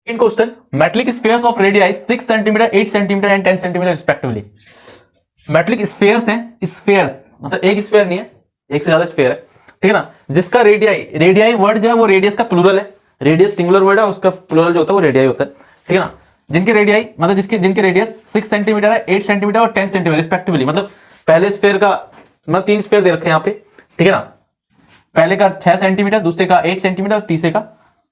In question metallic spheres of radii 6 centimetre, 8 centimetre and 10 centimetre respectively. Metallic spheres हैं, spheres मतलब एक sphere नहीं है, एक से ज्यादा स्फीयर है, ठीक है ना, जिसका रेडियाई, रेडियाई वर्ड जो है वो रेडियस का प्लूरल है, रेडियस सिंगुलर वर्ड है, उसका प्लूरल जो होता है वो रेडियाई होता है, ठीक है ना, जिनके रेडियाई मतलब जिनके रेडियस 6 सेंटीमीटर है, 8 सेंटीमीटर और 10 सेंटीमीटर रिस्पेक्टिवली। मतलब पहले स्फीयर का मतलब 3 स्फीयर दे रखे हैं यहाँ पे, ठीक है ना, पहले का 6 सेंटीमीटर, दूसरे का 8 सेंटीमीटर और तीसरे का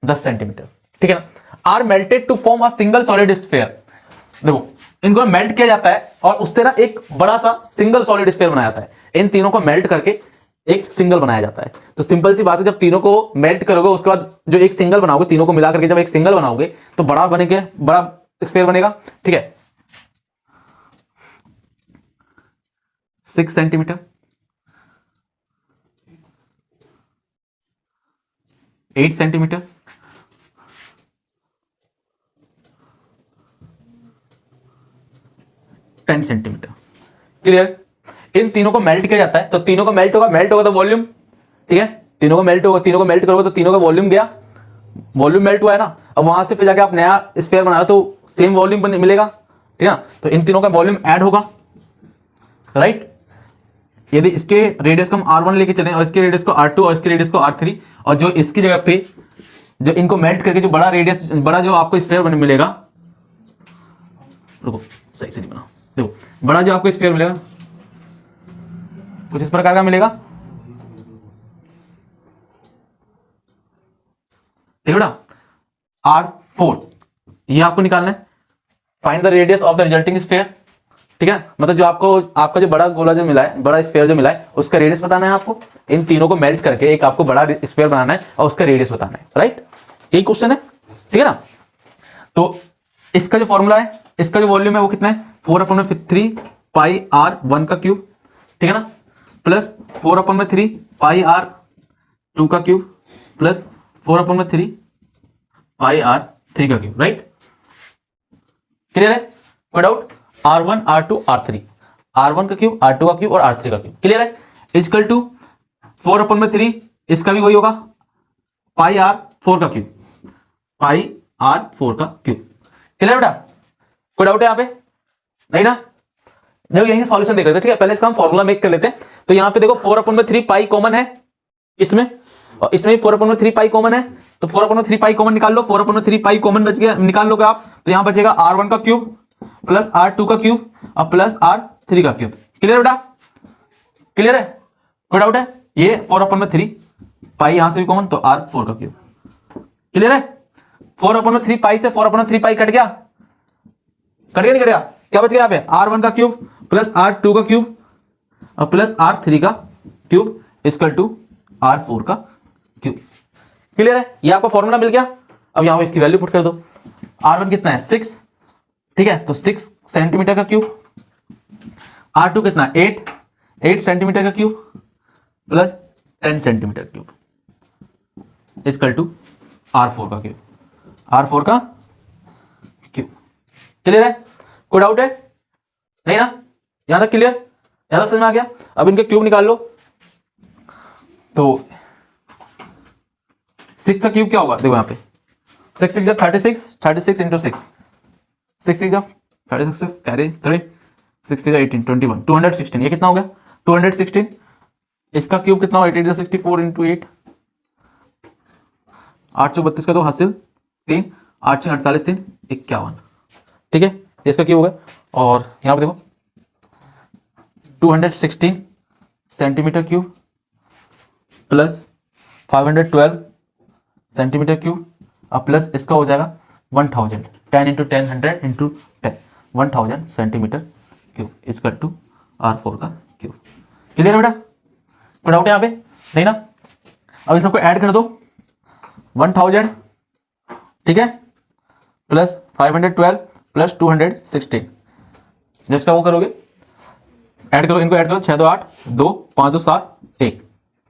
10 सेंटीमीटर, ठीक है ना, are melted to form a single solid sphere. देखो इनको मेल्ट किया जाता है और उससे ना एक बड़ा सा सिंगल सॉलिड स्फीयर बनाया जाता है, इन तीनों को मेल्ट करके एक सिंगल बनाया जाता है। तो सिंपल सी बात है, जब तीनों को मेल्ट करोगे उसके बाद जो एक सिंगल बनाओगे, तीनों को मिला करके जब एक सिंगल बनाओगे तो बड़ा बनेगा, बड़ा स्फीयर बनेगा, ठीक है। 6 सेंटीमीटर, 8 सेंटीमीटर, 10 सेंटीमीटर, क्लियर। इन तीनों को मेल्ट किया जाता है, तो तीनों को मेल्ट होगा तो वॉल्यूम, ठीक है, तीनों को मेल्ट होगा, तीनों को मेल्ट करोगे तो तीनों का वॉल्यूम गया, वॉल्यूम मेल्ट हुआ है ना, अब वहां से फिर जाके आप नया स्फीयर बनाओ तो सेम वॉल्यूम मिलेगा, ठीक है ना, तो इन तीनों का वॉल्यूम ऐड होगा, राइट। यदि इसके रेडियस को हम R1 लेके चलें और इसके रेडियस को R2 और इसके रेडियस को R3, और जो इसकी जगह पे जो इनको मेल्ट करके जो बड़ा रेडियस, बड़ा जो आपको स्फीयर मिलेगा, रुको सही से नहीं बना, देखो बड़ा जो आपको स्फीयर मिलेगा कुछ इस प्रकार का मिलेगा, ठीक है बेटा, R4 ये आपको निकालना है, find the radius of the resulting sphere, ठीक है, मतलब जो आपका जो बड़ा गोला जो मिला है, बड़ा स्फीयर जो मिला है उसका रेडियस बताना है आपको, इन तीनों को मेल्ट करके एक आपको बड़ा स्फीयर बनाना है और उसका रेडियस बताना है, राइट, यही क्वेश्चन है, ठीक है ना। तो इसका जो फॉर्मूला है, इसका जो वॉल्यूम है वो कितना है, 4/3 पाई R1 का क्यूब, ठीक है ना, प्लस 4/3 पाई R2 का क्यूब प्लस 4/3 पाई R3 का क्यूब, राइट, क्लियर है, कोई doubt. R1 R2 R3, R1 का क्यूब, R2 का क्यूब और R3 का क्यूब, क्लियर है, इक्वल टू 4/3, इसका भी वही होगा, पाई R4 का क्यूब, पाई R4 का क्यूब, क्लियर बेटा, कोई डाउट है यहाँ पे, नहीं ना। देखो यही सॉल्यूशन देख लेते हैं, ठीक है, पहले इसका हम फॉर्मूला मेक कर लेते हैं। तो यहाँ पे देखो 4/3 पाई कॉमन है इसमें, और इसमें भी 4/3 पाई कॉमन है, तो 4/3 पाई कॉमन निकाल लो, 4/3 पाई कॉमन बच गया, निकाल लोगे आप, तो यहाँ बचेगा R1 का क्यूब प्लस R2 का क्यूब और प्लस R3 का क्यूब, क्लियर बेटा, क्लियर है, कोई डाउट है। ये 4/3 पाई यहां से भी कॉमन, तो R4 का क्यूब, क्लियर है। 4/3 पाई से 4/3 पाई कट गया, नहीं कट गया, क्या बच गया यहाँ पे, R1 का क्यूब प्लस R2 का क्यूब और प्लस R3 का क्यूब इक्वल टू R4 का क्यूब, क्लियर है, ये आपको फॉर्मूला मिल गया। अब यहां पे इसकी वैल्यू पुट कर दो, R1 कितना है 6, ठीक है, तो 6 सेंटीमीटर का क्यूब, R2 कितना 8 सेंटीमीटर का cube plus 10 centimetre cube equal to R4 का क्यूब, R4 का क्यूब, क्लियर है, कोई डाउट है, नहीं ना, यहां तक क्लियर, यहां तक समझ में आ गया। अब इनके क्यूब निकाल लो, तो 6 का क्यूब क्या होगा, देखो यहाँ पे 6 6 36 इंटू 6, 6 6 36 कैरी 3 6 3 18 21 216, ये कितना हो गया 216, इसका क्यूब कितना हो 8 64 इंटू 8, 832 का तो हासिल 3, 8 48 3 51, ठीक है, इसका क्यूब हो गया। और यहाँ पे देखो 216 centimetre cube plus 512 centimetre cube और प्लस इसका हो जाएगा 1000, 10 into 10 100 into 10 1000 centimetre cube equal to R4 का क्यूब, क्लियर बेटा, कोई डाउट है यहाँ पे, नहीं ना। अब इन सबको ऐड कर दो, 1000, ठीक है, प्लस 512 प्लस 216, जब इसका वो करोगे ऐड करो, इनको ऐड करो, 6 2 8 2 5 2 7 1,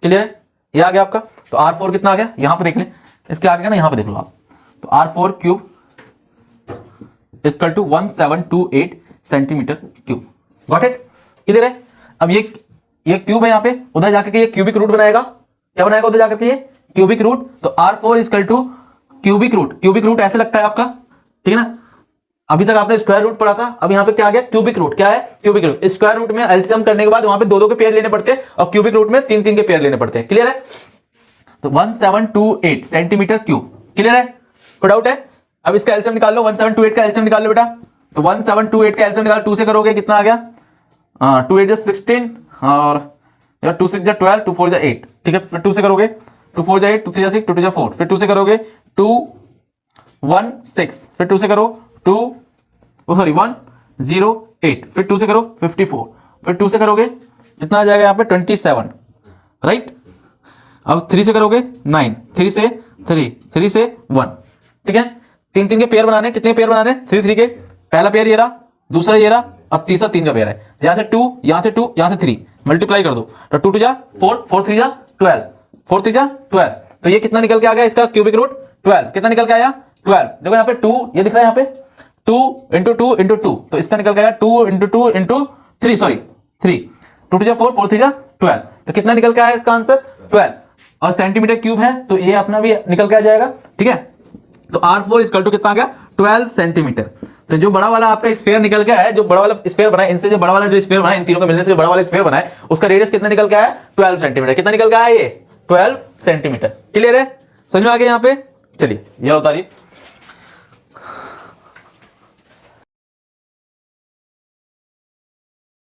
क्लियर है, ये आ गया आपका। तो R4 कितना आ गया, यहां पे देख लें, इसके आगे ना, यहां पे देख लो आप, तो R4 cube equal to 1728 centimetre cube, got it, clear है। अब ये क्यूब है यहाँ पे, उधर जाकर के ये क्यूबिक रूट बनाएगा, क्या बनाएगा उधर जाकर के ये क्यूबिक रूट, तो R4 equal to cubic root ऐसे लगता है आपका, ठीक है ना। अभी तक आपने स्क्वायर रूट पढ़ा था, अब यहाँ पे क्या आ गया, क्यूबिक रूट। क्या है, क्यूबिक रूट। स्क्वायर रूट में एलसीएम करने के बाद वहां पे 2-2 के पेयर लेने पड़ते हैं और क्यूबिक रूट में 3-3 के पेयर लेने पड़ते हैं। क्लियर है। तो 1728 सेंटीमीटर क्यूब। क्लियर है, कोई डाउट है। अब इसका एलसीएम निकाल लो, 1728 का एलसीएम निकाल लो बेटा। तो 1728 का एलसीएम निकाल, 2 से करोगे कितना आ गया, 2 8 16 और 2 6 12, 2 4 8, ठीक है। फिर 2 से करोगे 2 4 8, 2 3 6, 2 2 4, फिर 2 से करोगे 2 1 6, फिर 2 से करो 1 0 8, फिर 2 से करो 54, फिर 2 से करोगे कितना आ जाएगा यहाँ पे 27, राइट। अब 3 से करोगे 9, 3 से 3, 3 से 1, ठीक है। 3-3 के पेयर बनाने, कितने पेयर बनाने, 3-3 के। पहला पेयर ये रहा, दूसरा ये रहा और तीसरा 3 का पेयर है। यहाँ से 2, यहाँ से 2, यहाँ से 3, मल्टीप्लाई कर दो तो 2 2 जा 4, 4 3 जा 12, 4 3 जा 12। तो ये कितना निकल के आ गया इसका क्यूबिक रूट 12। कितना निकल के आया 12। देखो यहाँ पे 2 ये दिख रहा है, यहाँ पे 2 इंटू 2 इंटू 2, तो इसका निकल के आया 2 इंटू 2 इंटू 3, सॉरी 3, 2 2 जा 4, 4 3 जा 12। तो कितना निकल के आया इसका आंसर 12 और सेंटीमीटर क्यूब है तो ये अपना भी निकल के आ जाएगा, ठीक है। तो R4 इक्वल टू कितना आ गया 12 सेंटीमीटर। तो जो बड़ा वाला आपका स्फीयर निकल के आया है, जो बड़ा वाला स्फीयर बना है, इनसे जो बड़ा वाला जो स्फीयर बना है, इन तीनों के मिलने से जो बड़ा वाला स्फीयर बना है उसका रेडियस कितना निकल के आया 12 सेंटीमीटर। कितना निकल के आया ये 12 सेंटीमीटर। क्लियर है, समझ में आ गया यहाँ पे। चलिए ये उतारिए।